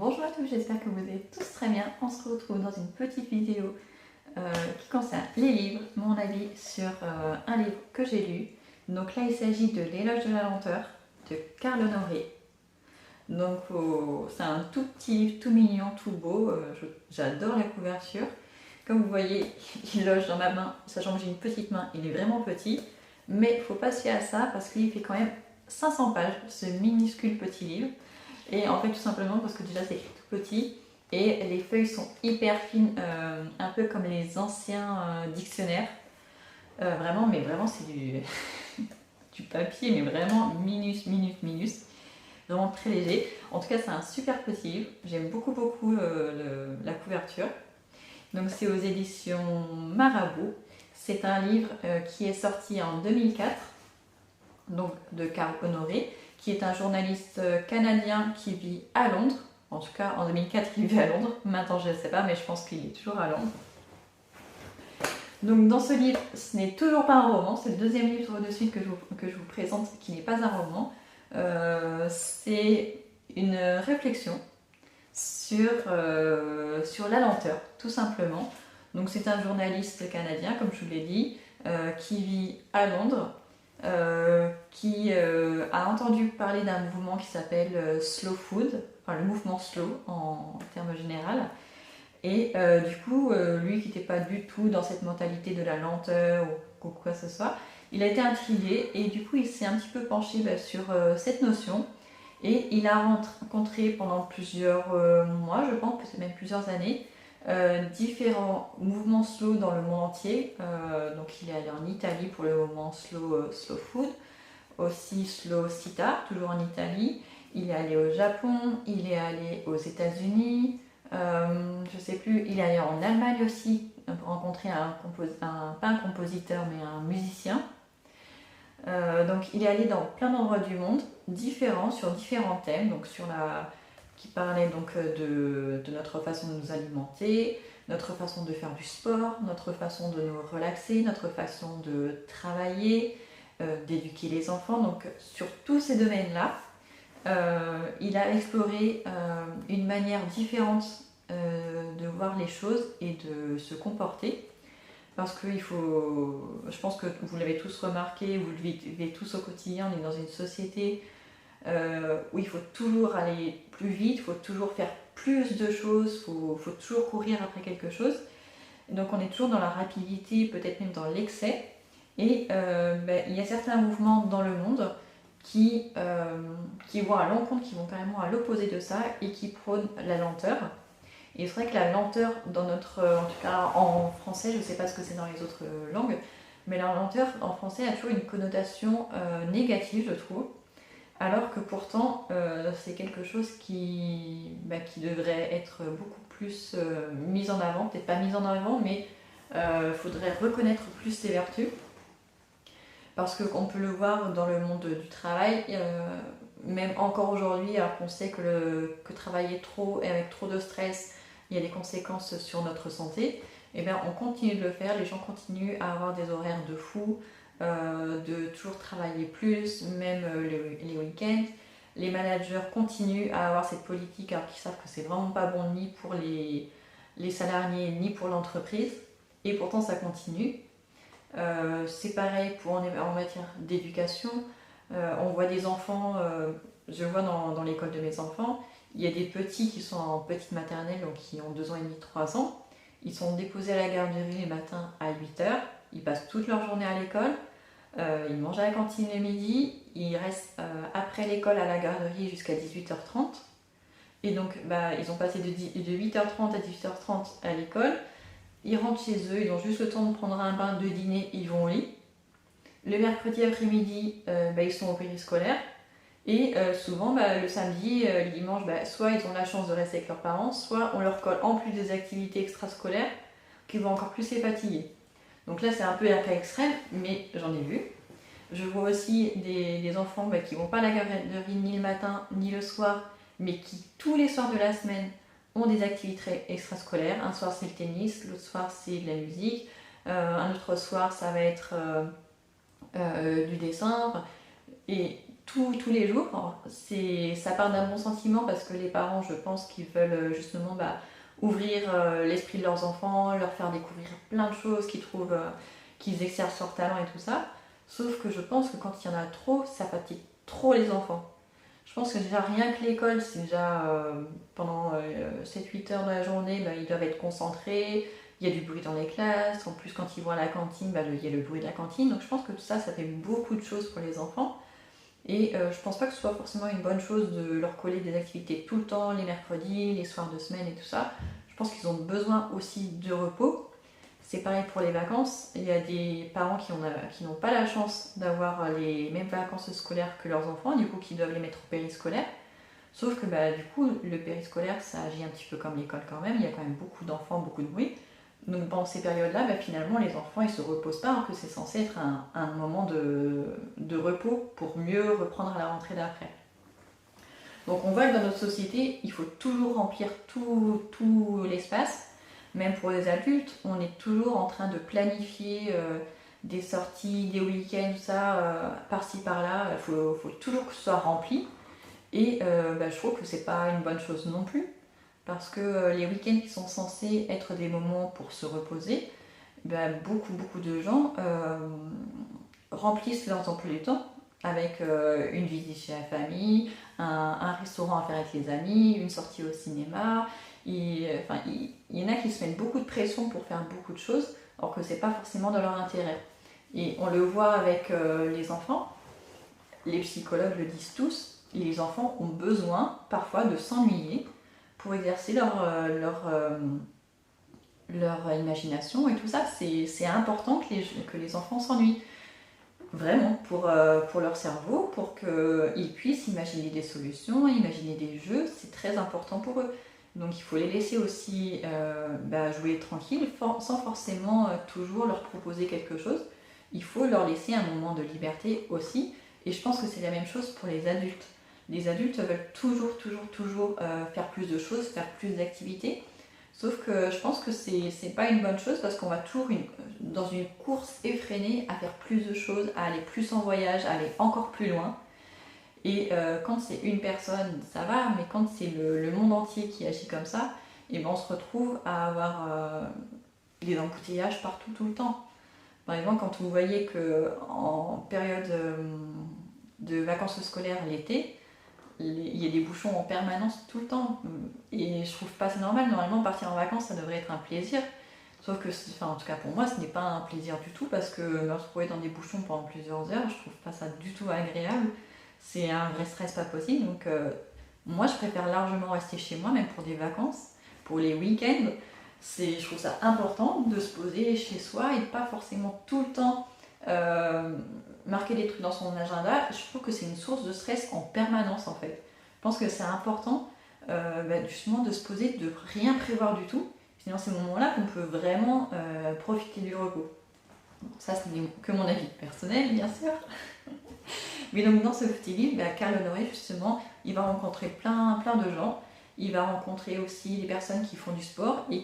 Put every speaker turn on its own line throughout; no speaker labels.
Bonjour à tous, j'espère que vous allez tous très bien. On se retrouve dans une petite vidéo qui concerne les livres, mon avis sur un livre que j'ai lu. Donc là, il s'agit de L'éloge de la lenteur de Carl Honoré. Donc c'est un tout petit livre, tout mignon, tout beau. J'adore la couverture. Comme vous voyez, il loge dans ma main, sachant que j'ai une petite main, il est vraiment petit. Mais il ne faut pas se fier à ça parce qu'il fait quand même 500 pages, ce minuscule petit livre. Et en fait, tout simplement parce que déjà c'est écrit tout petit et les feuilles sont hyper fines, un peu comme les anciens dictionnaires. Vraiment, mais vraiment, c'est du papier, mais vraiment minus. Vraiment très léger. En tout cas, c'est un super petit livre. J'aime beaucoup la couverture. Donc, c'est aux éditions Marabout. C'est un livre qui est sorti en 2004, donc de Carl Honoré, qui est un journaliste canadien qui vit à Londres. En tout cas, en 2004, il vivait à Londres. Maintenant, je ne sais pas, mais je pense qu'il est toujours à Londres. Donc, dans ce livre, ce n'est toujours pas un roman. C'est le deuxième livre de suite que je vous présente qui n'est pas un roman. C'est une réflexion sur la lenteur, tout simplement. Donc, c'est un journaliste canadien, comme je vous l'ai dit, qui vit à Londres. Qui a entendu parler d'un mouvement qui s'appelle Slow Food, enfin le mouvement slow en termes général. Et du coup, lui qui n'était pas du tout dans cette mentalité de la lenteur ou quoi que ce soit, il a été intrigué et du coup il s'est un petit peu penché sur cette notion. Et il a rencontré pendant plusieurs mois, je pense, peut-être même plusieurs années, différents mouvements slow dans le monde entier. Donc il est allé en Italie pour le mouvement slow food, aussi slow sita, toujours en Italie. Il est allé au Japon, il est allé aux États-Unis, je sais plus, il est allé en Allemagne aussi pour rencontrer pas un compositeur mais un musicien. Donc il est allé dans plein d'endroits du monde différents sur différents thèmes, donc qui parlait donc de notre façon de nous alimenter, notre façon de faire du sport, notre façon de nous relaxer, notre façon de travailler, d'éduquer les enfants. Donc sur tous ces domaines-là, il a exploré une manière différente de voir les choses et de se comporter. Parce que je pense que vous l'avez tous remarqué, vous le vivez tous au quotidien, on est dans une société où il faut toujours aller plus vite, il faut toujours faire plus de choses, il faut toujours courir après quelque chose. Et donc on est toujours dans la rapidité, peut-être même dans l'excès. Et il y a certains mouvements dans le monde qui vont à l'encontre, qui vont carrément à l'opposé de ça et qui prônent la lenteur. Et c'est vrai que la lenteur, en tout cas en français, je ne sais pas ce que c'est dans les autres langues, mais la lenteur en français a toujours une connotation négative, je trouve. Alors que pourtant, c'est quelque chose qui devrait être beaucoup plus mis en avant. Peut-être pas mis en avant, mais il faudrait reconnaître plus ses vertus. Parce qu'on peut le voir dans le monde du travail, même encore aujourd'hui, alors qu'on sait que travailler trop et avec trop de stress, il y a des conséquences sur notre santé, et bien on continue de le faire, les gens continuent à avoir des horaires de fou, de toujours travailler plus, même les week-ends. Les managers continuent à avoir cette politique alors qu'ils savent que c'est vraiment pas bon ni pour les salariés ni pour l'entreprise, et pourtant ça continue. C'est pareil en matière d'éducation. On voit des enfants, je vois dans l'école de mes enfants, il y a des petits qui sont en petite maternelle, donc qui ont 2 ans et demi, 3 ans. Ils sont déposés à la garderie les matins à 8h. Ils passent toute leur journée à l'école. Ils mangent à la cantine le midi. Ils restent après l'école à la garderie jusqu'à 18h30. Et donc, ils ont passé de 8h30 à 18h30 à l'école. Ils rentrent chez eux, ils ont juste le temps de prendre un bain, de dîner, ils vont au lit. Le mercredi après-midi, ils sont au périscolaire. Et souvent, le samedi, le dimanche, soit ils ont la chance de rester avec leurs parents, soit on leur colle en plus des activités extrascolaires qui vont encore plus les fatiguer. Donc là, c'est un peu un cas extrême, mais j'en ai vu. Je vois aussi des enfants qui ne vont pas à la garderie ni le matin ni le soir, mais qui, tous les soirs de la semaine, ont des activités extrascolaires. Un soir, c'est le tennis, l'autre soir, c'est de la musique, un autre soir, ça va être du dessin. Et tous les jours. Ça part d'un bon sentiment parce que les parents, je pense qu'ils veulent justement ouvrir l'esprit de leurs enfants, leur faire découvrir plein de choses qu'ils exercent leur talent et tout ça. Sauf que je pense que quand il y en a trop, ça fatigue trop les enfants. Je pense que déjà rien que l'école, c'est déjà pendant 7-8 heures de la journée, ils doivent être concentrés, il y a du bruit dans les classes, en plus quand ils vont à la cantine, il y a le bruit de la cantine, donc je pense que tout ça, ça fait beaucoup de choses pour les enfants. Et je pense pas que ce soit forcément une bonne chose de leur coller des activités tout le temps, les mercredis, les soirs de semaine et tout ça. Je pense qu'ils ont besoin aussi de repos. C'est pareil pour les vacances. Il y a des parents qui n'ont pas la chance d'avoir les mêmes vacances scolaires que leurs enfants, du coup qui doivent les mettre au périscolaire. Sauf que du coup, le périscolaire, ça agit un petit peu comme l'école quand même. Il y a quand même beaucoup d'enfants, beaucoup de bruit. Donc pendant ces périodes-là, finalement, les enfants, ils se reposent pas, alors que c'est censé être un moment de repos pour mieux reprendre à la rentrée d'après. Donc on voit que dans notre société, il faut toujours remplir tout l'espace. Même pour les adultes, on est toujours en train de planifier des sorties, des week-ends, tout ça, par-ci par-là. Il faut toujours que ce soit rempli. Et je trouve que c'est pas une bonne chose non plus. Parce que les week-ends qui sont censés être des moments pour se reposer, beaucoup de gens remplissent leurs emplois du temps avec une visite chez la famille, un restaurant à faire avec les amis, une sortie au cinéma. Il y en a qui se mettent beaucoup de pression pour faire beaucoup de choses, alors que c'est pas forcément dans leur intérêt. Et on le voit avec les enfants, les psychologues le disent tous, les enfants ont besoin parfois de s'ennuyer pour exercer leur imagination et tout ça. C'est important que les enfants s'ennuient. Vraiment, pour leur cerveau, pour qu'ils puissent imaginer des solutions, imaginer des jeux, c'est très important pour eux. Donc il faut les laisser aussi jouer tranquille, sans forcément toujours leur proposer quelque chose. Il faut leur laisser un moment de liberté aussi. Et je pense que c'est la même chose pour les adultes. Les adultes veulent toujours faire plus de choses, faire plus d'activités. Sauf que je pense que c'est pas une bonne chose parce qu'on va toujours dans une course effrénée à faire plus de choses, à aller plus en voyage, à aller encore plus loin. Et quand c'est une personne, ça va, mais quand c'est le monde entier qui agit comme ça, et on se retrouve à avoir des embouteillages partout, tout le temps. Par exemple, quand vous voyez qu'en période de vacances scolaires l'été, il y a des bouchons en permanence tout le temps. Et je trouve pas ça normal. Normalement, partir en vacances, ça devrait être un plaisir. Sauf que, en tout cas pour moi, ce n'est pas un plaisir du tout parce que me retrouver dans des bouchons pendant plusieurs heures, je trouve pas ça du tout agréable. C'est un vrai stress pas possible. Donc, moi, je préfère largement rester chez moi, même pour des vacances, pour les week-ends. Je trouve ça important de se poser chez soi et pas forcément tout le temps marquer des trucs dans son agenda. Je trouve que c'est une source de stress en permanence en fait. Je pense que c'est important justement de se poser, de rien prévoir du tout. C'est dans ces moments-là qu'on peut vraiment profiter du repos. Ça, ce n'est que mon avis personnel, bien sûr. Mais donc dans ce petit livre, Carl Honoré, justement, il va rencontrer plein de gens. Il va rencontrer aussi des personnes qui font du sport et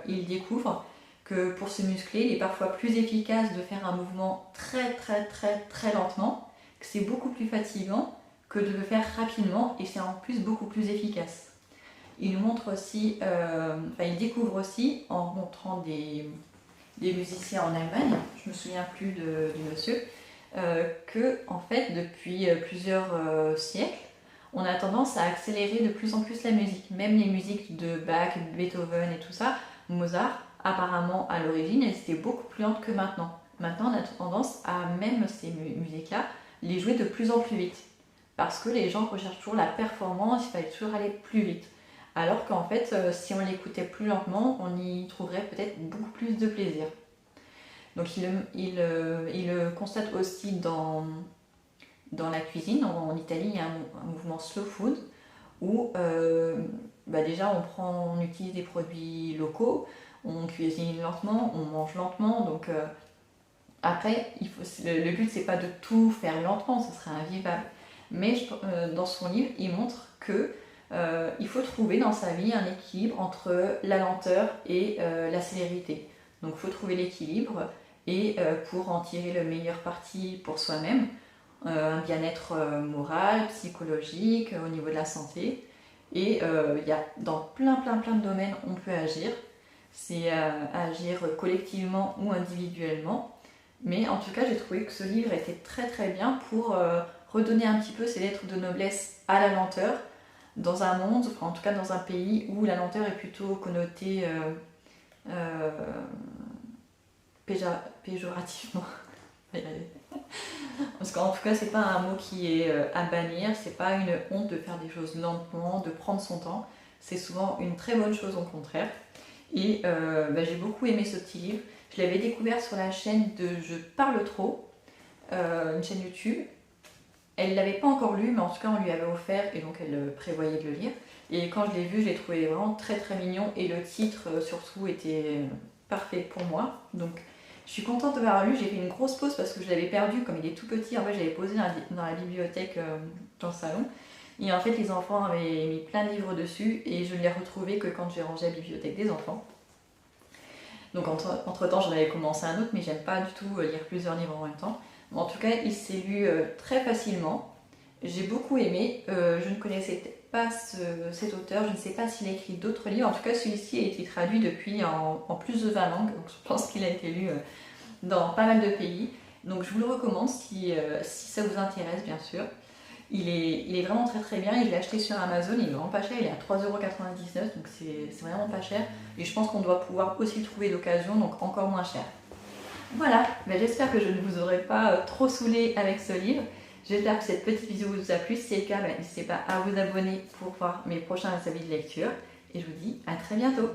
il découvre que pour se muscler, il est parfois plus efficace de faire un mouvement très lentement, que c'est beaucoup plus fatigant que de le faire rapidement et c'est en plus beaucoup plus efficace. Il montre aussi, il découvre aussi en montrant des musiciens en Allemagne, je me souviens plus du monsieur, que en fait depuis plusieurs siècles, on a tendance à accélérer de plus en plus la musique. Même les musiques de Bach, Beethoven et tout ça, Mozart, apparemment à l'origine, elles étaient beaucoup plus lentes que maintenant. Maintenant, on a tendance à même ces musiques-là les jouer de plus en plus vite. Parce que les gens recherchent toujours la performance, il fallait toujours aller plus vite. Alors qu'en fait, si on l'écoutait plus lentement, on y trouverait peut-être beaucoup plus de plaisir. Donc il le constate aussi dans la cuisine. En Italie, il y a un mouvement slow food où déjà on utilise des produits locaux, on cuisine lentement, on mange lentement. Donc après, le but c'est pas de tout faire lentement, ce serait invivable. Mais dans son livre, il montre que il faut trouver dans sa vie un équilibre entre la lenteur et la célérité. Donc il faut trouver l'équilibre et pour en tirer le meilleur parti pour soi-même, un bien-être moral, psychologique, au niveau de la santé. Et il y a dans plein de domaines on peut agir. C'est agir collectivement ou individuellement. Mais en tout cas, j'ai trouvé que ce livre était très bien pour redonner un petit peu ces lettres de noblesse à la lenteur dans un monde, enfin en tout cas dans un pays où la lenteur est plutôt connotée euh, péjorativement. Parce qu'en tout cas, c'est pas un mot qui est à bannir, c'est pas une honte de faire des choses lentement, de prendre son temps. C'est souvent une très bonne chose au contraire. Et j'ai beaucoup aimé ce petit livre. Je l'avais découvert sur la chaîne de Je parle trop, une chaîne YouTube. Elle ne l'avait pas encore lu, mais en tout cas on lui avait offert et donc elle prévoyait de le lire. Et quand je l'ai vu, je l'ai trouvé vraiment très mignon et le titre surtout était parfait pour moi. Donc je suis contente de l'avoir lu. J'ai fait une grosse pause parce que je l'avais perdu comme il est tout petit. En fait, j'avais posé dans la bibliothèque dans le salon. Et en fait, les enfants avaient mis plein de livres dessus et je ne l'ai retrouvé que quand j'ai rangé la bibliothèque des enfants. Donc entre temps, j'en avais commencé un autre, mais j'aime pas du tout lire plusieurs livres en même temps. En tout cas, il s'est lu très facilement. J'ai beaucoup aimé. Je ne connaissais pas cet auteur. Je ne sais pas s'il a écrit d'autres livres. En tout cas, celui-ci a été traduit depuis en plus de 20 langues. Donc je pense qu'il a été lu dans pas mal de pays. Donc je vous le recommande si ça vous intéresse, bien sûr. Il est vraiment très bien. Il l'a acheté sur Amazon. Il est vraiment pas cher. Il est à 3,99 €. Donc c'est vraiment pas cher. Et je pense qu'on doit pouvoir aussi le trouver d'occasion. Donc encore moins cher. Voilà, j'espère que je ne vous aurai pas trop saoulé avec ce livre. J'espère que cette petite vidéo vous a plu. Si c'est le cas, n'hésitez pas à vous abonner pour voir mes prochains avis de lecture. Et je vous dis à très bientôt.